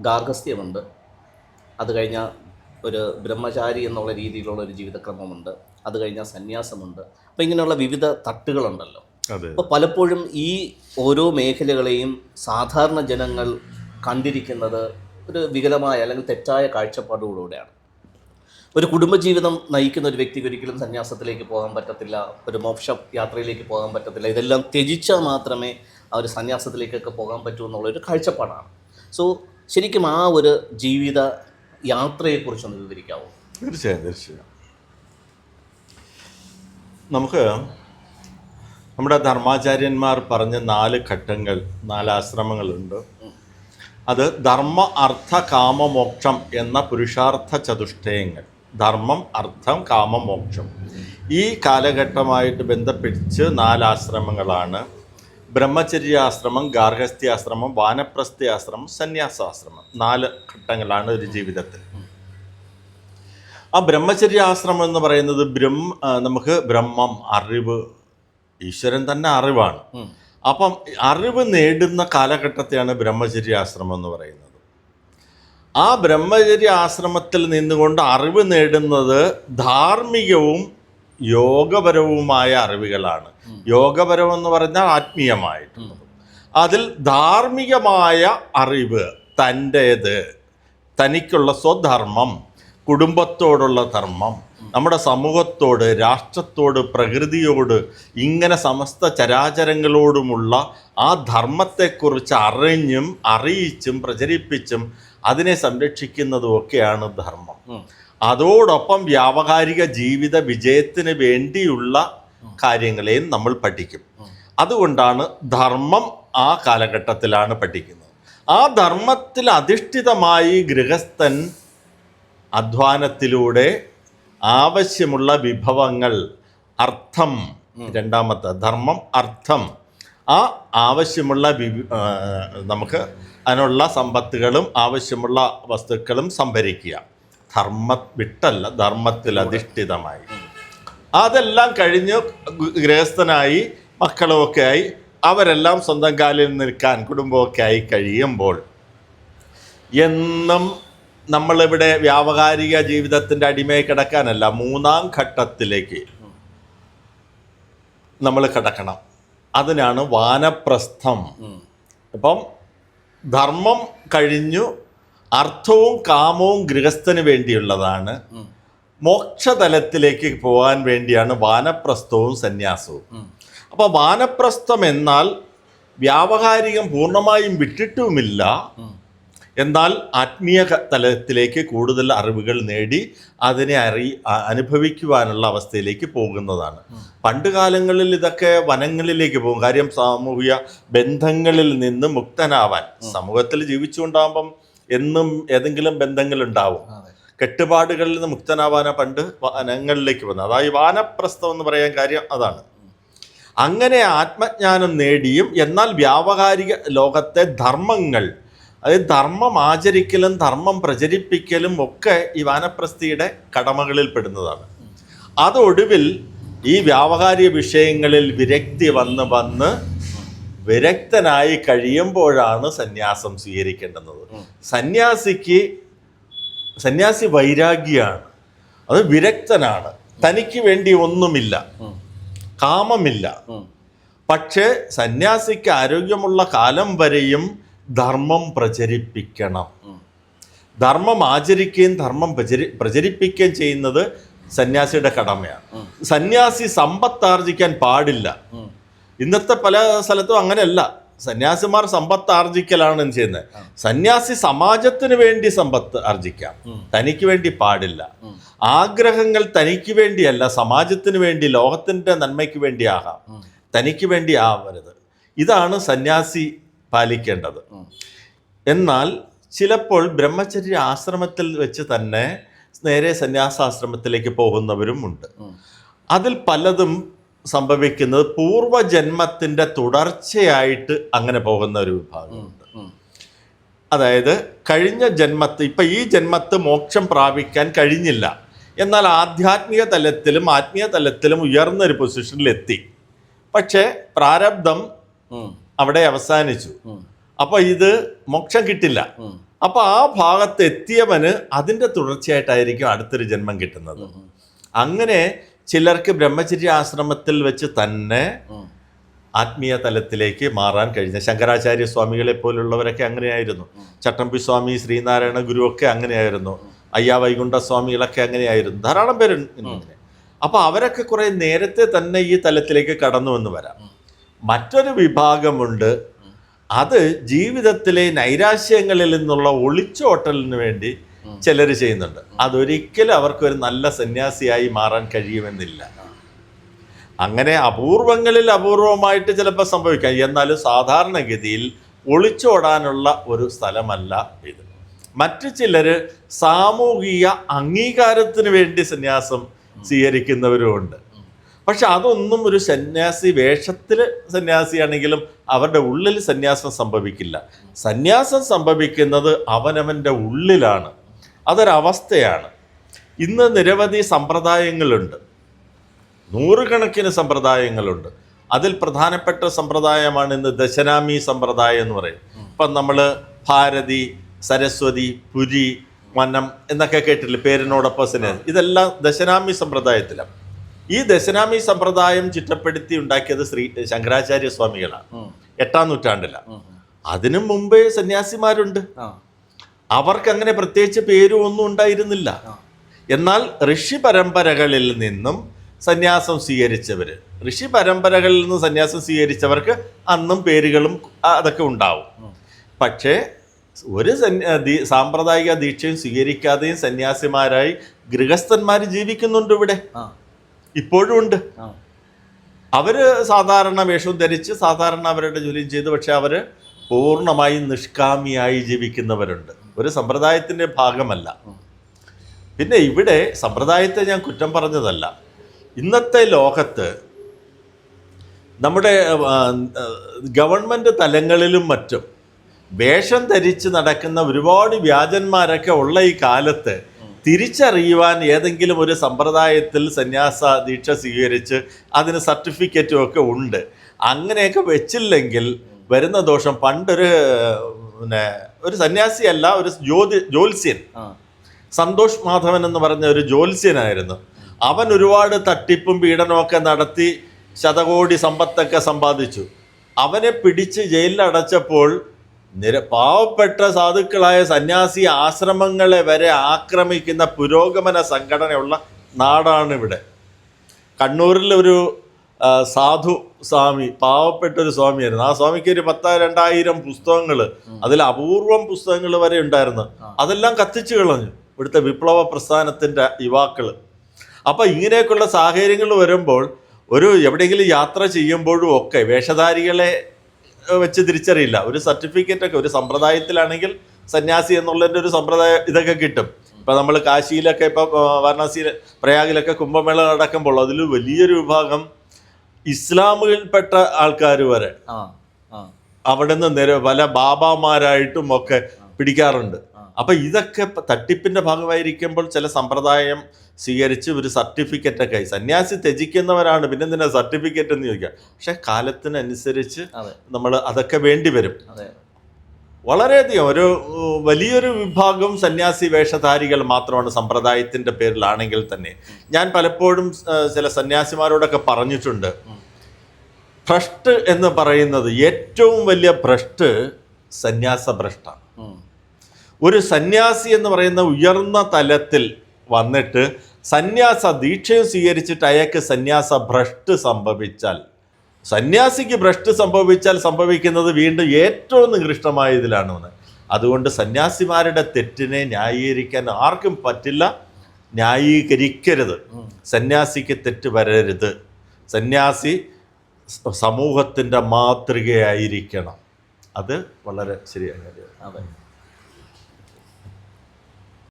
ഗാർഹസ്ഥ്യമുണ്ട്, അത് കഴിഞ്ഞാൽ ഒരു ബ്രഹ്മചാരി എന്നുള്ള രീതിയിലുള്ള ഒരു ജീവിതക്രമമുണ്ട്, അത് കഴിഞ്ഞാൽ സന്യാസമുണ്ട്. അപ്പോൾ ഇങ്ങനെയുള്ള വിവിധ തട്ടുകളുണ്ടല്ലോ. അപ്പോൾ പലപ്പോഴും ഈ ഓരോ മേഖലകളെയും സാധാരണ ജനങ്ങൾ കണ്ടിരിക്കുന്നത് ഒരു വികലമായ അല്ലെങ്കിൽ തെറ്റായ കാഴ്ചപ്പാടുകളിലൂടെയാണ്. ഒരു കുടുംബജീവിതം നയിക്കുന്ന ഒരു വ്യക്തിക്ക് ഒരിക്കലും സന്യാസത്തിലേക്ക് പോകാൻ പറ്റത്തില്ല, ഒരു മോക്ഷ യാത്രയിലേക്ക് പോകാൻ പറ്റത്തില്ല. ഇതെല്ലാം ത്യജിച്ചാൽ മാത്രമേ ആ ഒരു സന്യാസത്തിലേക്കൊക്കെ പോകാൻ പറ്റൂ എന്നുള്ളൊരു കാഴ്ചപ്പാടാണ്. സോ ശരിക്കും ആ ഒരു ജീവിത യാത്രയെക്കുറിച്ചൊന്ന് വിവരിക്കാവോ? തീർച്ചയായും. നമുക്ക് നമ്മുടെ ധർമാചാര്യന്മാർ പറഞ്ഞ 4 ഘട്ടങ്ങൾ, 4 ആശ്രമങ്ങളുണ്ട്. അത് ധർമ്മ, അർത്ഥ, കാമ, മോക്ഷം എന്ന പുരുഷാർത്ഥ ചതുഷ്ടയങ്ങൾ. ധർമ്മം, അർത്ഥം, കാമം, മോക്ഷം. ഈ കാലഘട്ടമായിട്ട് ബന്ധപ്പിച്ച് 4 ആശ്രമങ്ങളാണ്. ബ്രഹ്മചര്യാശ്രമം, ഗാർഹസ്ഥ്യാശ്രമം, വാനപ്രസ്ഥ്യാശ്രമം, സന്യാസാശ്രമം. 4 ഘട്ടങ്ങളാണ് ഒരു ജീവിതത്തിൽ. ആ ബ്രഹ്മചര്യാശ്രമം എന്ന് പറയുന്നത് നമുക്ക് ബ്രഹ്മം, അറിവ്, ഈശ്വരൻ തന്നെ അറിവാണ്. അപ്പം അറിവ് നേടുന്ന കാലഘട്ടത്തെയാണ് ബ്രഹ്മചര്യാശ്രമം എന്ന് പറയുന്നത്. ആ ബ്രഹ്മചര്യ ആശ്രമത്തിൽ നിന്നുകൊണ്ട് അറിവ് നേടുന്നത് ധാർമ്മികവും യോഗപരവുമായ അറിവുകളാണ്. യോഗപരം എന്ന് പറഞ്ഞാൽ ആത്മീയമായിട്ടുള്ളത്. അതിൽ ധാർമ്മികമായ അറിവ്, തൻ്റേത്, തനിക്കുള്ള സ്വധർമ്മം, കുടുംബത്തോടുള്ള ധർമ്മം, നമ്മുടെ സമൂഹത്തോട്, രാഷ്ട്രത്തോട്, പ്രകൃതിയോട്, ഇങ്ങനെ സമസ്ത ചരാചരങ്ങളോടുമുള്ള ആ ധർമ്മത്തെക്കുറിച്ച് അറിഞ്ഞും അറിയിച്ചും പ്രചരിപ്പിച്ചും അതിനെ സംരക്ഷിക്കുന്നതുമൊക്കെയാണ് ധർമ്മം. അതോടൊപ്പം വ്യാവഹാരിക ജീവിത വിജയത്തിന് വേണ്ടിയുള്ള കാര്യങ്ങളെയും നമ്മൾ പഠിക്കും. അതുകൊണ്ടാണ് ധർമ്മം ആ കാലഘട്ടത്തിലാണ് പഠിക്കുന്നത്. ആ ധർമ്മത്തിൽ അധിഷ്ഠിതമായി ഗൃഹസ്ഥൻ അധ്വാനത്തിലൂടെ ആവശ്യമുള്ള വിഭവങ്ങൾ, അർത്ഥം, രണ്ടാമത്തെ ധർമ്മം, അർത്ഥം, ആ ആവശ്യമുള്ള നമുക്ക് അതിനുള്ള സമ്പത്തുകളും ആവശ്യമുള്ള വസ്തുക്കളും സംഭരിക്കുക. വിട്ടല്ല, ധർമ്മത്തിൽ അധിഷ്ഠിതമായി. അതെല്ലാം കഴിഞ്ഞ് ഗൃഹസ്ഥനായി മക്കളുമൊക്കെ ആയി അവരെല്ലാം സ്വന്തം കാലിൽ നിൽക്കാൻ കുടുംബമൊക്കെ ആയി കഴിയുമ്പോൾ എന്നും നമ്മളിവിടെ വ്യാവഹാരിക ജീവിതത്തിൻ്റെ അടിമയെ കിടക്കാനല്ല, 3-ാം ഘട്ടത്തിലേക്ക് നമ്മൾ കിടക്കണം. അതിനാണ് വാനപ്രസ്ഥം. ഇപ്പം ധർമ്മം കഴിഞ്ഞു, അർത്ഥവും കാമവും ഗൃഹസ്ഥന് വേണ്ടിയുള്ളതാണ്. മോക്ഷതലത്തിലേക്ക് പോകാൻ വേണ്ടിയാണ് വാനപ്രസ്ഥവും സന്യാസവും. അപ്പോൾ വാനപ്രസ്ഥം എന്നാൽ വ്യാവഹാരികം പൂർണ്ണമായും വിട്ടിട്ടുമില്ല, എന്നാൽ ആത്മീയ തലത്തിലേക്ക് കൂടുതൽ അറിവുകൾ നേടി അതിനെ അനുഭവിക്കുവാനുള്ള അവസ്ഥയിലേക്ക് പോകുന്നതാണ്. പണ്ട് കാലങ്ങളിൽ ഇതൊക്കെ വനങ്ങളിലേക്ക് പോകും. കാര്യം സാമൂഹിക ബന്ധങ്ങളിൽ നിന്ന് മുക്തനാവാൻ, സമൂഹത്തിൽ ജീവിച്ചുകൊണ്ടാകുമ്പം എന്നും ഏതെങ്കിലും ബന്ധങ്ങളുണ്ടാവും. കെട്ടുപാടുകളിൽ നിന്ന് മുക്തനാവാനാണ് പണ്ട് വനങ്ങളിലേക്ക് പോകുന്നത്. അതായത് വാനപ്രസ്ഥം എന്ന് പറയാൻ കാര്യം അതാണ്. അങ്ങനെ ആത്മജ്ഞാനം നേടിയും എന്നാൽ വ്യാവഹാരിക ലോകത്തെ ധർമ്മങ്ങൾ, അതായത് ധർമ്മം ആചരിക്കലും ധർമ്മം പ്രചരിപ്പിക്കലും ഒക്കെ ഈ വാനപ്രസ്ഥിയുടെ കടമകളിൽ പെടുന്നതാണ്. അതൊടുവിൽ ഈ വ്യാവഹാരിക വിഷയങ്ങളിൽ വിരക്തി വന്ന് വിരക്തനായി കഴിയുമ്പോഴാണ് സന്യാസം സ്വീകരിക്കേണ്ടുന്നത്. സന്യാസി വൈരാഗ്യാണ്, അത് വിരക്തനാണ്. തനിക്ക് വേണ്ടി ഒന്നുമില്ല, കാമമില്ല. പക്ഷേ സന്യാസിക്ക് ആരോഗ്യമുള്ള കാലം വരെയും ധർമ്മം പ്രചരിപ്പിക്കണം. ധർമ്മം ആചരിക്കുകയും ധർമ്മം പ്രചരിപ്പിക്കുകയും ചെയ്യുന്നത് സന്യാസിയുടെ കടമയാണ്. സന്യാസി സമ്പത്താർജിക്കാൻ പാടില്ല. ഇന്നത്തെ പല സ്ഥലത്തും അങ്ങനെയല്ല. സന്യാസിമാർ സമ്പത്ത് ആർജിക്കലാണ് ചെയ്യുന്നത്. സന്യാസി സമാജത്തിന് വേണ്ടി സമ്പത്ത് ആർജിക്കാം, തനിക്ക് വേണ്ടി പാടില്ല. ആഗ്രഹങ്ങൾ തനിക്ക് വേണ്ടിയല്ല, സമാജത്തിന് വേണ്ടി, ലോകത്തിൻ്റെ നന്മയ്ക്ക് വേണ്ടിയാകാം, തനിക്ക് വേണ്ടി ആവരുത്. ഇതാണ് സന്യാസി പാലിക്കേണ്ടത്. എന്നാൽ ചിലപ്പോൾ ബ്രഹ്മചര്യ ആശ്രമത്തിൽ വെച്ച് തന്നെ നേരെ സന്യാസാശ്രമത്തിലേക്ക് പോകുന്നവരും ഉണ്ട്. അതിൽ പലതും സംഭവിക്കുന്നത് പൂർവജന്മത്തിൻ്റെ തുടർച്ചയായിട്ട് അങ്ങനെ പോകുന്ന ഒരു വിഭാഗമുണ്ട്. അതായത് കഴിഞ്ഞ ഇപ്പം ഈ ജന്മത്ത് മോക്ഷം പ്രാപിക്കാൻ കഴിഞ്ഞില്ല, എന്നാൽ ആധ്യാത്മിക തലത്തിലും ആത്മീയ തലത്തിലും ഉയർന്നൊരു പൊസിഷനിലെത്തി. പക്ഷേ പ്രാരബ്ധം അവിടെ അവസാനിച്ചു. അപ്പോൾ ഇത് മോക്ഷം കിട്ടില്ല. അപ്പോൾ ആ ഭാഗത്ത് എത്തിയവന് അതിൻ്റെ തുടർച്ചയായിട്ടായിരിക്കും അടുത്തൊരു ജന്മം കിട്ടുന്നത്. അങ്ങനെ ചിലർക്ക് ബ്രഹ്മചര്യ ആശ്രമത്തിൽ വെച്ച് തന്നെ ആത്മീയ തലത്തിലേക്ക് മാറാൻ കഴിഞ്ഞ ശങ്കരാചാര്യ സ്വാമികളെ പോലുള്ളവരൊക്കെ അങ്ങനെയായിരുന്നു. ചട്ടമ്പി സ്വാമി, ശ്രീനാരായണ ഗുരു ഒക്കെ അങ്ങനെയായിരുന്നു. അയ്യാ വൈകുണ്ഠ സ്വാമികളൊക്കെ അങ്ങനെയായിരുന്നു. ധാരാളം പേരുണ്ട് ഇങ്ങനെ. അപ്പോൾ അവരൊക്കെ കുറേ നേരത്തെ തന്നെ ഈ തലത്തിലേക്ക് കടന്നു എന്ന് വരാം. മറ്റൊരു വിഭാഗമുണ്ട്, അത് ജീവിതത്തിലെ നൈരാശ്യങ്ങളിൽ നിന്നുള്ള ഒളിച്ചോട്ടലിന് വേണ്ടി ചിലർ ചെയ്യുന്നുണ്ട്. അതൊരിക്കലും അവർക്കൊരു നല്ല സന്യാസിയായി മാറാൻ കഴിയുമെന്നില്ല. അങ്ങനെ അപൂർവമായിട്ട് ചിലപ്പോൾ സംഭവിക്കാം. എന്നാലും സാധാരണഗതിയിൽ ഒളിച്ചോടാനുള്ള ഒരു സ്ഥലമല്ല ഇത്. മറ്റു ചിലർ സാമൂഹിക അംഗീകാരത്തിന് വേണ്ടി സന്യാസം സ്വീകരിക്കുന്നവരുമുണ്ട്. പക്ഷെ അതൊന്നും ഒരു സന്യാസി വേഷത്തിൽ സന്യാസിയാണെങ്കിലും അവരുടെ ഉള്ളിൽ സന്യാസം സംഭവിക്കില്ല. സന്യാസം സംഭവിക്കുന്നത് അവനവൻ്റെ ഉള്ളിലാണ്. അതൊരവസ്ഥയാണ്. ഇന്ന് നിരവധി സമ്പ്രദായങ്ങളുണ്ട്, നൂറുകണക്കിന് സമ്പ്രദായങ്ങളുണ്ട്. അതിൽ പ്രധാനപ്പെട്ട സമ്പ്രദായമാണ് ഇന്ന് ദശനാമി സമ്പ്രദായം എന്ന് പറയും. ഇപ്പം നമ്മൾ ഭാരതി, സരസ്വതി, പുരി, മനം എന്നൊക്കെ കേട്ടില്ലേ, പേരിനോടൊപ്പം സന്യാസി. ഇതെല്ലാം ദശനാമി സമ്പ്രദായത്തിലാണ്. ഈ ദശനാമി സമ്പ്രദായം ചിട്ടപ്പെടുത്തി ഉണ്ടാക്കിയത് ശങ്കരാചാര്യ സ്വാമികളാണ്, 8-ാം നൂറ്റാണ്ടിലാണ്. അതിനു മുമ്പേ സന്യാസിമാരുണ്ട്. അവർക്ക് അങ്ങനെ പ്രത്യേകിച്ച് പേരും ഒന്നും ഉണ്ടായിരുന്നില്ല. എന്നാൽ ഋഷി പരമ്പരകളിൽ നിന്നും സന്യാസം സ്വീകരിച്ചവർ, ഋഷി പരമ്പരകളിൽ നിന്ന് സന്യാസം സ്വീകരിച്ചവർക്ക് അന്നും പേരുകളും അതൊക്കെ ഉണ്ടാവും. പക്ഷേ ഒരു സാമ്പ്രദായിക ദീക്ഷയും സ്വീകരിക്കാതെയും സന്യാസിമാരായി ഗൃഹസ്ഥന്മാർ ജീവിക്കുന്നുണ്ട് ഇവിടെ, ഇപ്പോഴും ഉണ്ട്. അവര് സാധാരണ വേഷവും ധരിച്ച് സാധാരണ അവരുടെ ജോലിയും ചെയ്ത്, പക്ഷെ അവര് പൂർണ്ണമായും നിഷ്കാമിയായി ജീവിക്കുന്നവരുണ്ട്. ഒരു സമ്പ്രദായത്തിൻ്റെ ഭാഗമല്ല. പിന്നെ ഇവിടെ സമ്പ്രദായത്തെ ഞാൻ കുറ്റം പറഞ്ഞതല്ല. ഇന്നത്തെ ലോകത്ത് നമ്മുടെ ഗവൺമെൻറ് തലങ്ങളിലും മറ്റും വേഷം ധരിച്ച് നടക്കുന്ന ഒരുപാട് വ്യാജന്മാരൊക്കെ ഉള്ള ഈ കാലത്ത് തിരിച്ചറിയുവാൻ ഏതെങ്കിലും ഒരു സമ്പ്രദായത്തിൽ സന്യാസ ദീക്ഷ സ്വീകരിച്ച് അതിന് സർട്ടിഫിക്കറ്റും ഒക്കെ ഉണ്ട്. അങ്ങനെയൊക്കെ വെച്ചില്ലെങ്കിൽ വരുന്ന ദോഷം, പണ്ടൊരു ഒരു സന്യാസിയല്ല, ഒരു ജ്യോത്സ്യൻ, സന്തോഷ് മാധവൻ എന്ന് പറഞ്ഞ ഒരു ജ്യോത്സ്യനായിരുന്നു. അവൻ ഒരുപാട് തട്ടിപ്പും പീഡനമൊക്കെ നടത്തി ശതകോടി സമ്പത്തൊക്കെ സമ്പാദിച്ചു. അവനെ പിടിച്ച് ജയിലിലടച്ചപ്പോൾ പാവപ്പെട്ട സാധുക്കളായ സന്യാസി ആശ്രമങ്ങളെ വരെ ആക്രമിക്കുന്ന പുരോഗമന സംഘടനയുള്ള നാടാണിവിടെ. കണ്ണൂരിൽ ഒരു സാധു സ്വാമി, പാവപ്പെട്ടൊരു സ്വാമിയായിരുന്നു. ആ സ്വാമിക്ക് ഒരു 10,000-2000 പുസ്തകങ്ങൾ, അതിൽ അപൂർവം പുസ്തകങ്ങൾ വരെ ഉണ്ടായിരുന്നു. അതെല്ലാം കത്തിച്ചു കളഞ്ഞു ഇവിടുത്തെ വിപ്ലവ പ്രസ്ഥാനത്തിൻ്റെ യുവാക്കൾ. അപ്പം ഇങ്ങനെയൊക്കെയുള്ള സാഹചര്യങ്ങൾ വരുമ്പോൾ ഒരു എവിടെയെങ്കിലും യാത്ര ചെയ്യുമ്പോഴും ഒക്കെ വേഷധാരികളെ വെച്ച് തിരിച്ചറിയില്ല. ഒരു സർട്ടിഫിക്കറ്റൊക്കെ ഒരു സമ്പ്രദായത്തിലാണെങ്കിൽ സന്യാസി എന്നുള്ളതിൻ്റെ ഒരു സമ്പ്രദായം ഇതൊക്കെ കിട്ടും. ഇപ്പം നമ്മൾ കാശിയിലൊക്കെ, ഇപ്പോൾ വാരണാസിയിൽ, പ്രയാഗിലൊക്കെ കുംഭമേള നടക്കുമ്പോൾ അതിൽ വലിയൊരു വിഭാഗം ഇസ്ലാമിൽപ്പെട്ട ആൾക്കാർ വരെ അവിടെ നിന്ന് പല ബാബാമാരായിട്ടും ഒക്കെ പിടിക്കാറുണ്ട്. അപ്പം ഇതൊക്കെ തട്ടിപ്പിൻ്റെ ഭാഗമായിരിക്കുമ്പോൾ ചില സമ്പ്രദായം സ്വീകരിച്ച് ഒരു സർട്ടിഫിക്കറ്റൊക്കെ, സന്യാസി ത്യജിക്കുന്നവരാണ്, പിന്നെ എന്തിനാ സർട്ടിഫിക്കറ്റ് എന്ന് ചോദിക്കുക. പക്ഷെ കാലത്തിനനുസരിച്ച് നമ്മൾ അതൊക്കെ വേണ്ടി വരും. വളരെയധികം ഒരു വലിയൊരു വിഭാഗം സന്യാസി വേഷധാരികൾ മാത്രമാണ് സമ്പ്രദായത്തിൻ്റെ പേരിലാണെങ്കിൽ തന്നെ. ഞാൻ പലപ്പോഴും ചില സന്യാസിമാരോടൊക്കെ പറഞ്ഞിട്ടുണ്ട്, ഭ്രഷ്ട് എന്ന് പറയുന്നത് ഏറ്റവും വലിയ ഭ്രഷ്ട് സന്യാസ ഭ്രഷ്ടാണ്. ഒരു സന്യാസി എന്ന് പറയുന്ന ഉയർന്ന തലത്തിൽ വന്നിട്ട് സന്യാസ ദീക്ഷയും സ്വീകരിച്ചിട്ട് അയാൾക്ക് സന്യാസ ഭ്രഷ്ട് സംഭവിച്ചാൽ, സന്യാസിക്ക് ഭ്രഷ്ട് സംഭവിച്ചാൽ സംഭവിക്കുന്നത് വീണ്ടും ഏറ്റവും നികൃഷ്ടമായ ഇതിലാണ്. അതുകൊണ്ട് സന്യാസിമാരുടെ തെറ്റിനെ ന്യായീകരിക്കാൻ ആർക്കും പറ്റില്ല, ന്യായീകരിക്കരുത്. സന്യാസിക്ക് തെറ്റ് വരരുത്. സന്യാസി സമൂഹത്തിൻ്റെ മാതൃകയായിരിക്കണം. അത് വളരെ ശരിയായ കാര്യമാണ്.